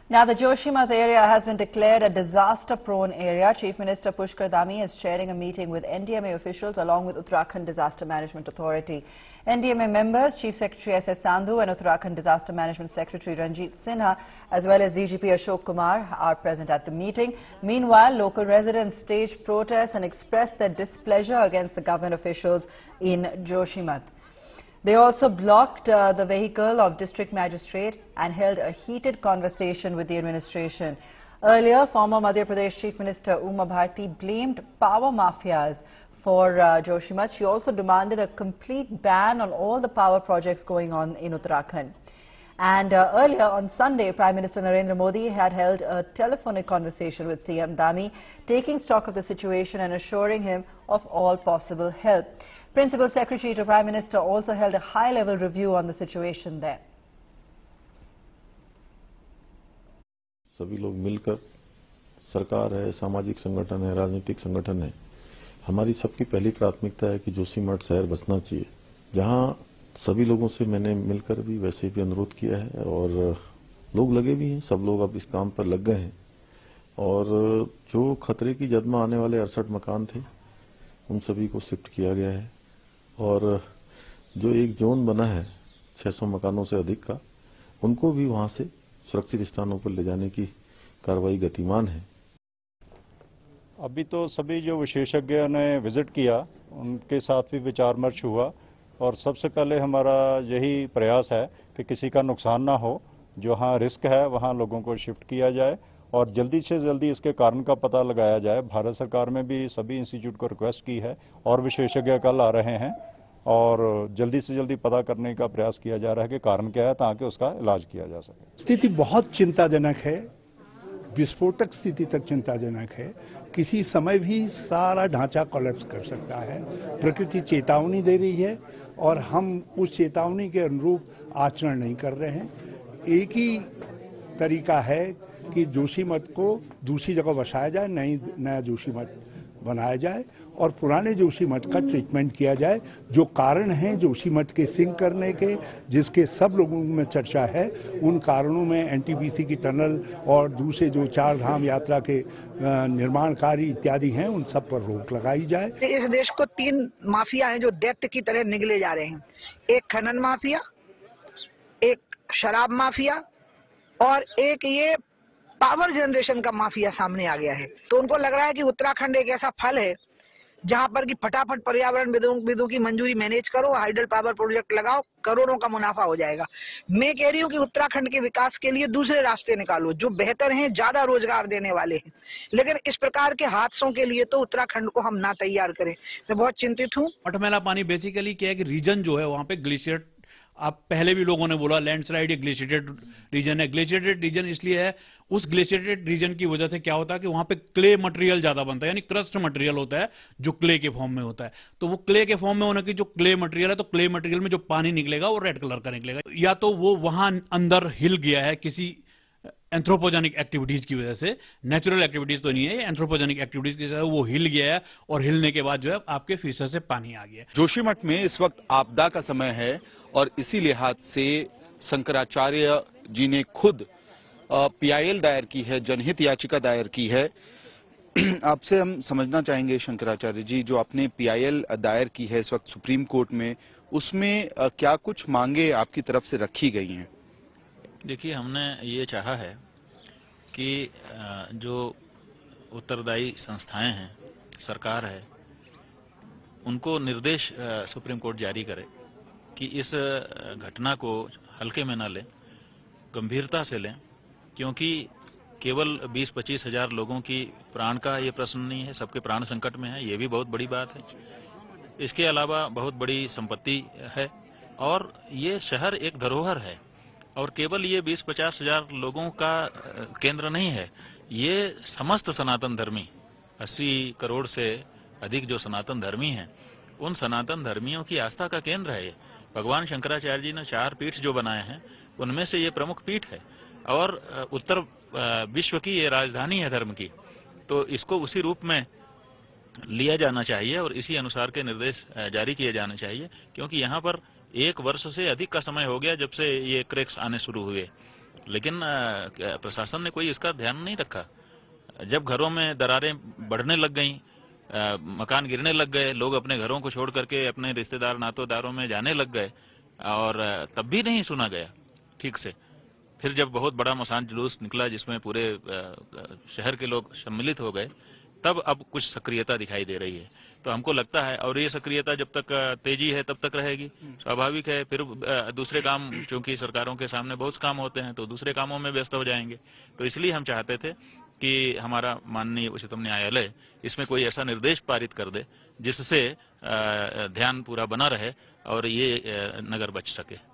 Now, the Joshimath area has been declared a disaster-prone area. Chief Minister Pushkar Dhami is chairing a meeting with NDMA officials along with Uttarakhand Disaster Management Authority. NDMA members, Chief Secretary S.S. Sandhu and Uttarakhand Disaster Management Secretary Ranjit Sinha, as well as DGP Ashok Kumar, are present at the meeting. Meanwhile, local residents staged protests and expressed their displeasure against the government officials in Joshimath. They also blocked the vehicle of District Magistrate and held a heated conversation with the administration. Earlier, former Madhya Pradesh Chief Minister Uma Bharti blamed power mafias for Joshimath. She also demanded a complete ban on all the power projects going on in Uttarakhand. And earlier on Sunday, Prime Minister Narendra Modi had held a telephonic conversation with CM Dhami, taking stock of the situation and assuring him of all possible help. Principal Secretary to Prime Minister also held a high-level review on the situation there. सभी लोग मिलकर, सरकार है, सामाजिक संगठन है, राजनीतिक संगठन है, हमारी सबकी पहली प्राथमिकता है कि जोशीमठ शहर बचना चाहिए। जहां सभी लोगों से मैंने मिलकर भी वैसे भी अनुरोध किया है और लोग लगे भी हैं, सब लोग अब इस काम पर लग गए हैं। और जो खतरे की जद में आने वाले 68 मकान थे, उन सभी को शिफ्ट किया गया है। और जो एक जोन बना है 600 मकानों से अधिक का, उनको भी वहां से सुरक्षित स्थानों पर ले जाने की कार्रवाई गतिमान है। अभी तो सभी जो विशेषज्ञों ने विजिट किया, उनके साथ भी विचार विमर्श हुआ और सबसे पहले हमारा यही प्रयास है कि किसी का नुकसान ना हो। जहां रिस्क है वहां लोगों को शिफ्ट किया जाए और जल्दी से जल्दी इसके कारण का पता लगाया जाए। भारत सरकार में भी सभी इंस्टीट्यूट को रिक्वेस्ट की है और विशेषज्ञ कल आ रहे हैं और जल्दी से जल्दी पता करने का प्रयास किया जा रहा है कि कारण क्या है, ताकि उसका इलाज किया जा सके। स्थिति बहुत चिंताजनक है, विस्फोटक स्थिति तक चिंताजनक है। किसी समय भी सारा ढांचा कोलैप्स कर सकता है। प्रकृति चेतावनी दे रही है और हम उस चेतावनी के अनुरूप आचरण नहीं कर रहे हैं। एक ही तरीका है कि जोशीमठ को दूसरी जगह बसाया जाए, नया जोशीमठ बनाया जाए और पुराने जोशीमठ का ट्रीटमेंट किया जाए। जो कारण हैं जोशीमठ के सिंक करने के, जिसके सब लोगों में चर्चा है, उन कारणों में एनटीपीसी की टनल और दूसरे जो 4 धाम यात्रा के निर्माण कार्य इत्यादि हैं, उन सब पर रोक लगाई जाए। इस देश को 3 माफिया हैं जो दैत्य की तरह निगले जा रहे हैं। एक खनन माफिया, एक शराब माफिया और एक ये पावर जनरेशन का माफिया सामने आ गया है। तो उनको लग रहा है कि उत्तराखंड एक ऐसा फल है जहां पर कि फटाफट पर्यावरण विदों की मंजूरी मैनेज करो, हाइडल पावर प्रोजेक्ट लगाओ, करोड़ों का मुनाफा हो जाएगा। मैं कह रही हूँ कि उत्तराखंड के विकास के लिए दूसरे रास्ते निकालो जो बेहतर हैं, ज्यादा रोजगार देने वाले हैं। लेकिन इस प्रकार के हादसों के लिए तो उत्तराखंड को हम ना तैयार करें। मैं बहुत चिंतित हूँ। मठमेला पानी बेसिकली क्या है कि रीजन जो है वहां पे ग्लेशियर, आप पहले भी लोगों ने बोला लैंडस्लाइड ये ग्लेशिएटेड रीजन है। ग्लेशिएटेड रीजन इसलिए है, उस ग्लेशिएटेड रीजन की वजह से क्या होता है कि वहां पे क्ले मटेरियल ज्यादा बनता है, यानी क्रस्ट मटेरियल होता है जो क्ले के फॉर्म में होता है। तो वो क्ले के फॉर्म में होने की जो क्ले मटेरियल है, तो क्ले मटेरियल में जो पानी निकलेगा वो रेड कलर का निकलेगा। या तो वो वहां अंदर हिल गया है किसी एंथ्रोपोजेनिक एक्टिविटीज की वजह से, नेचुरल एक्टिविटीज तो नहीं है, एंथ्रोपोजेनिक एक्टिविटीज की वजह से वो हिल गया है और हिलने के बाद जो है आपके फीसद से पानी आ गया है। जोशीमठ में इस वक्त आपदा का समय है और इसी लिहाज से शंकराचार्य जी ने खुद पीआईएल दायर की है, जनहित याचिका दायर की है। आपसे हम समझना चाहेंगे शंकराचार्य जी, जो आपने पीआईएल दायर की है इस वक्त सुप्रीम कोर्ट में, उसमें क्या कुछ मांगे आपकी तरफ से रखी गई हैं? देखिए, हमने ये चाहा है कि जो उत्तरदायी संस्थाएं हैं, सरकार है, उनको निर्देश सुप्रीम कोर्ट जारी करे कि इस घटना को हल्के में न लें, गंभीरता से लें, क्योंकि केवल 20-25 हजार लोगों की प्राण का ये प्रश्न नहीं है, सबके प्राण संकट में है, ये भी बहुत बड़ी बात है। इसके अलावा बहुत बड़ी संपत्ति है और ये शहर एक धरोहर है और केवल ये 20-50 हजार लोगों का केंद्र नहीं है, ये समस्त सनातन धर्मी 80 करोड़ से अधिक जो सनातन धर्मी हैं, उन सनातन धर्मियों की आस्था का केंद्र है ये। भगवान शंकराचार्य जी ने 4 पीठ जो बनाए हैं, उनमें से ये प्रमुख पीठ है और उत्तर विश्व की ये राजधानी है धर्म की। तो इसको उसी रूप में लिया जाना चाहिए और इसी अनुसार के निर्देश जारी किए जाने चाहिए, क्योंकि यहाँ पर 1 वर्ष से अधिक का समय हो गया जब से ये क्रैक्स आने शुरू हुए लेकिन प्रशासन ने कोई इसका ध्यान नहीं रखा। जब घरों में दरारें बढ़ने लग गईं, मकान गिरने लग गए, लोग अपने घरों को छोड़ करके अपने रिश्तेदार नातोदारों में जाने लग गए और तब भी नहीं सुना गया ठीक से। फिर जब बहुत बड़ा मसान जुलूस निकला जिसमें पूरे शहर के लोग सम्मिलित हो गए, तब अब कुछ सक्रियता दिखाई दे रही है। तो हमको लगता है, और ये सक्रियता जब तक तेजी है तब तक रहेगी, स्वाभाविक है। फिर दूसरे काम, चूंकि सरकारों के सामने बहुत काम होते हैं तो दूसरे कामों में व्यस्त हो जाएंगे। तो इसलिए हम चाहते थे कि हमारा माननीय उच्चतम न्यायालय इसमें कोई ऐसा निर्देश पारित कर दे जिससे ध्यान पूरा बना रहे और ये नगर बच सके।